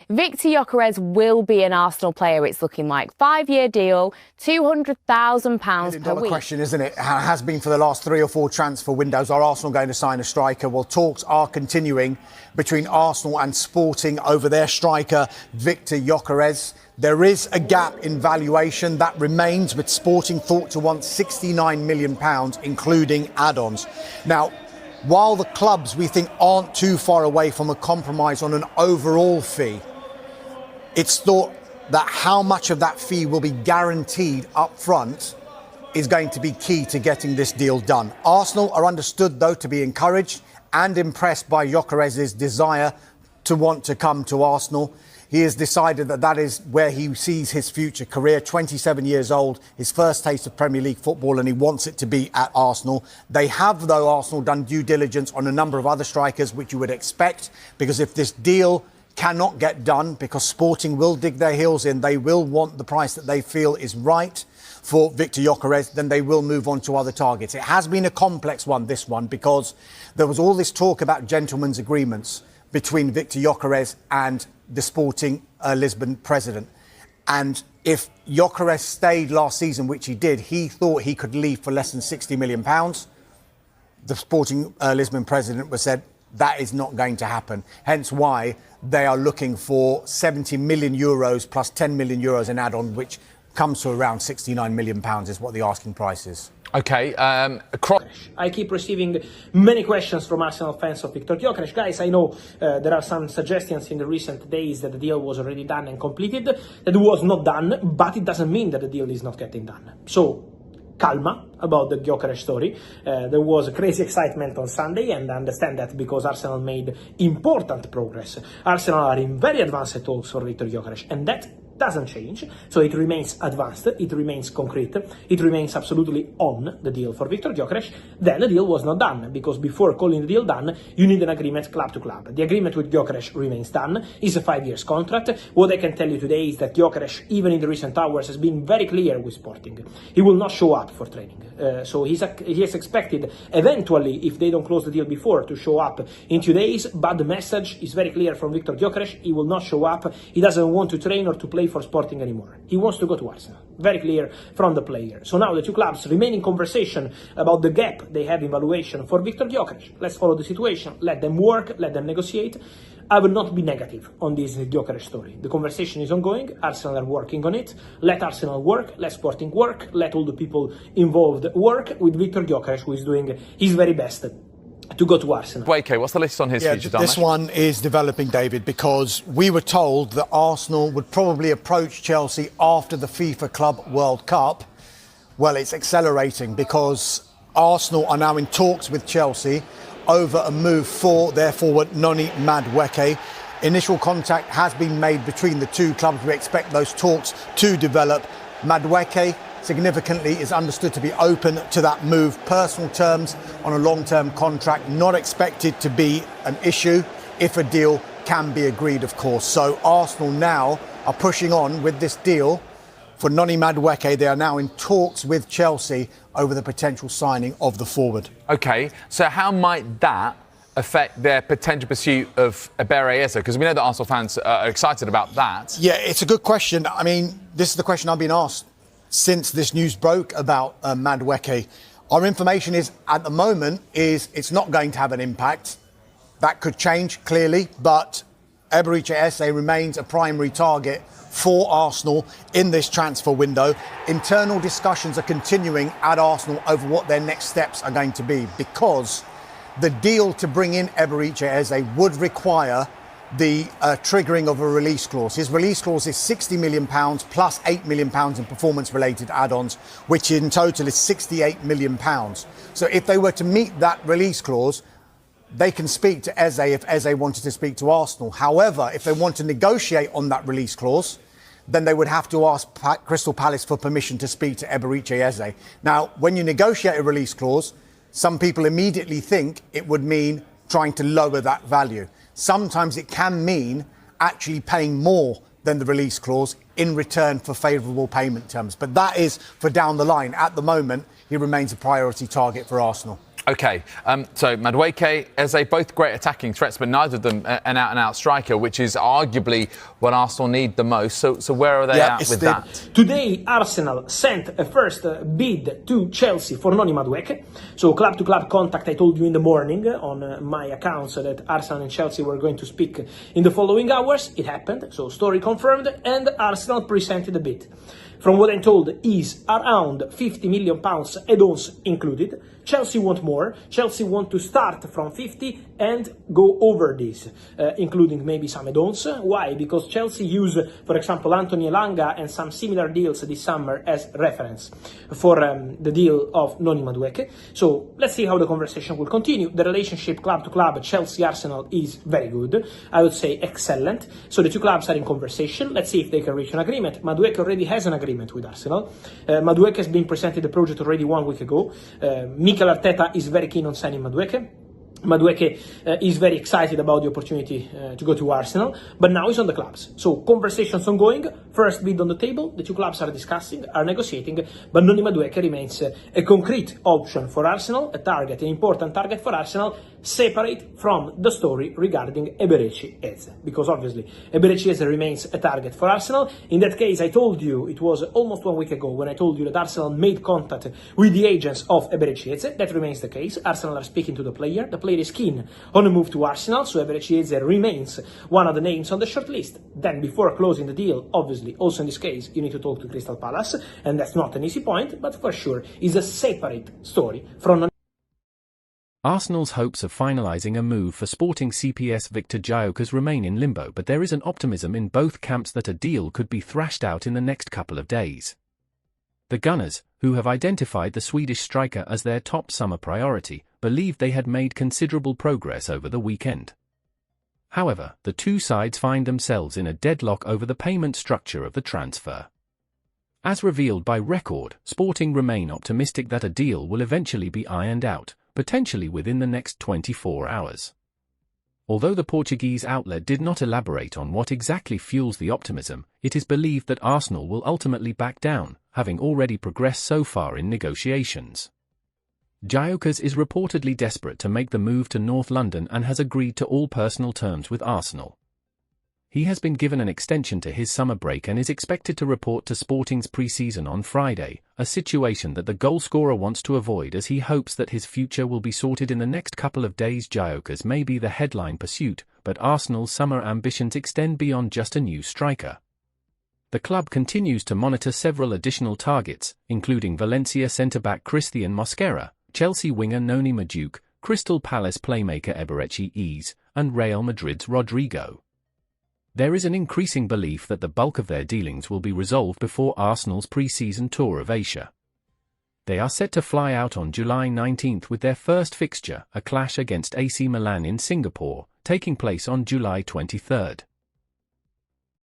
Viktor Gyökeres will be an Arsenal player, it's looking like. 5-year deal, £200,000 per week. Question, isn't it? Has been for the last 3 or 4 transfer windows. Are Arsenal going to sign a striker? Well, talks are continuing between Arsenal and Sporting over their striker, Viktor Gyökeres. There is a gap in valuation that remains, with Sporting thought to want £69 million, including add-ons. Now, while the clubs, we think, aren't too far away from a compromise on an overall fee, it's thought that how much of that fee will be guaranteed up front is going to be key to getting this deal done. Arsenal are understood, though, to be encouraged and impressed by Gyökeres' desire to want to come to Arsenal. He has decided that that is where he sees his future career. 27 years old, his first taste of Premier League football, and he wants it to be at Arsenal. They have, though, Arsenal done due diligence on a number of other strikers, which you would expect, because if this deal cannot get done, because Sporting will dig their heels in, they will want the price that they feel is right for Viktor Gyökeres, then they will move on to other targets. It has been a complex one, this one, because there was all this talk about gentlemen's agreements between Viktor Gyökeres and the Sporting Lisbon president. And if Gyökeres stayed last season, which he did, he thought he could leave for less than £60 million. The Sporting Lisbon president was said, that is not going to happen. Hence why they are looking for €70 million plus €10 million in add-on, which comes to around £69 million is what the asking price is. Okay, I keep receiving many questions from Arsenal fans of Viktor Gyökeres. Guys, I know there are some suggestions in the recent days that the deal was already done and completed. That was not done, but it doesn't mean that the deal is not getting done. So, calma about the Gyökeres story. There was crazy excitement on Sunday, and I understand that because Arsenal made important progress. Arsenal are in very advanced talks for Viktor Gyökeres, and that doesn't change, so it remains advanced, it remains concrete, it remains absolutely on the deal for Viktor Gyökeres. Then the deal was not done, because before calling the deal done, you need an agreement club to club. The agreement with Gyökeres remains done, it's a 5-year contract. What I can tell you today is that Gyökeres, even in the recent hours, has been very clear with Sporting. He will not show up for training, so he is expected, eventually, if they don't close the deal before, to show up in 2 days, but the message is very clear from Viktor Gyökeres: he will not show up, he doesn't want to train or to play for Sporting anymore. He wants to go to Arsenal. Very clear from the player. So now the two clubs remain in conversation about the gap they have in valuation for Viktor Gyökeres. Let's follow the situation. Let them work. Let them negotiate. I will not be negative on this Gyökeres story. The conversation is ongoing. Arsenal are working on it. Let Arsenal work. Let Sporting work. Let all the people involved work with Viktor Gyökeres, who is doing his very best to go to Arsenal. Madueke, what's the list on his future, Dharmesh? This one is developing, David, because we were told that Arsenal would probably approach Chelsea after the FIFA Club World Cup. Well, it's accelerating, because Arsenal are now in talks with Chelsea over a move for their forward Noni Madueke. Initial contact has been made between the two clubs. We expect those talks to develop. Madueke, significantly, is understood to be open to that move. Personal terms on a long-term contract not expected to be an issue if a deal can be agreed, of course. So Arsenal now are pushing on with this deal for Noni Madueke. They are now in talks with Chelsea over the potential signing of the forward. OK, so how might that affect their potential pursuit of Eberechi Eze? Because we know that Arsenal fans are excited about that. Yeah, it's a good question. I mean, this is the question I've been asked since this news broke about Madueke. Our information is, at the moment, is it's not going to have an impact. That could change, clearly, but Eberechi Eze remains a primary target for Arsenal in this transfer window. Internal discussions are continuing at Arsenal over what their next steps are going to be, because the deal to bring in Eberechi Eze would require the triggering of a release clause. His release clause is £60 million plus £8 million in performance-related add-ons, which in total is £68 million. So if they were to meet that release clause, they can speak to Eze if Eze wanted to speak to Arsenal. However, if they want to negotiate on that release clause, then they would have to ask Crystal Palace for permission to speak to Eberechi Eze. Now, when you negotiate a release clause, some people immediately think it would mean trying to lower that value. Sometimes it can mean actually paying more than the release clause in return for favourable payment terms. But that is for down the line. At the moment, he remains a priority target for Arsenal. Okay, so Madueke, Eze, both great attacking threats, but neither of them an out-and-out striker, which is arguably what Arsenal need the most. So where are they at with that? Today, Arsenal sent a first bid to Chelsea for Noni Madueke. So club-to-club contact, I told you in the morning on my accounts that Arsenal and Chelsea were going to speak in the following hours. It happened, so story confirmed, and Arsenal presented the bid. From what I'm told, is around £50 million add-ons included. Chelsea want more. Chelsea want to start from 50 and go over this, including maybe some add-ons. Why? Because Chelsea use, for example, Anthony Elanga and some similar deals this summer as reference for the deal of Noni Madueke. So let's see how the conversation will continue. The relationship club to club, Chelsea-Arsenal, is very good. I would say excellent. So the two clubs are in conversation. Let's see if they can reach an agreement. Madueke already has an agreement with Arsenal. Madueke has been presented the project already 1 week ago. Mikel Arteta is very keen on signing Madueke. Madueke is very excited about the opportunity to go to Arsenal, but now he's on the clubs. So conversations ongoing, first bid on the table, the two clubs are discussing, are negotiating, but Noni Madueke remains a concrete option for Arsenal, a target, an important target for Arsenal, separate from the story regarding Eberechi Eze. Because obviously Eberechi Eze remains a target for Arsenal. In that case, I told you, it was almost 1 week ago when I told you that Arsenal made contact with the agents of Eberechi Eze. That remains the case. Arsenal are speaking to the player. The player is keen on a move to Arsenal, so Eberechi Eze remains one of the names on the shortlist. Then before closing the deal, obviously, also in this case, you need to talk to Crystal Palace, and that's not an easy point, but for sure is a separate story from Arsenal's hopes of finalising a move for Sporting CPS Viktor Gyökeres remain in limbo, but there is an optimism in both camps that a deal could be thrashed out in the next couple of days. The Gunners, who have identified the Swedish striker as their top summer priority, believed they had made considerable progress over the weekend. However, the two sides find themselves in a deadlock over the payment structure of the transfer. As revealed by Record, Sporting remain optimistic that a deal will eventually be ironed out, potentially within the next 24 hours. Although the Portuguese outlet did not elaborate on what exactly fuels the optimism, it is believed that Arsenal will ultimately back down, having already progressed so far in negotiations. Gyökeres is reportedly desperate to make the move to North London and has agreed to all personal terms with Arsenal. He has been given an extension to his summer break and is expected to report to Sporting's pre-season on Friday, a situation that the goalscorer wants to avoid as he hopes that his future will be sorted in the next couple of days. Gyökeres may be the headline pursuit, but Arsenal's summer ambitions extend beyond just a new striker. The club continues to monitor several additional targets, including Valencia centre-back Christian Mosquera, Chelsea winger Noni Madueke, Crystal Palace playmaker Eberechi Eze, and Real Madrid's Rodrigo. There is an increasing belief that the bulk of their dealings will be resolved before Arsenal's pre-season tour of Asia. They are set to fly out on July 19th with their first fixture, a clash against AC Milan in Singapore, taking place on July 23rd.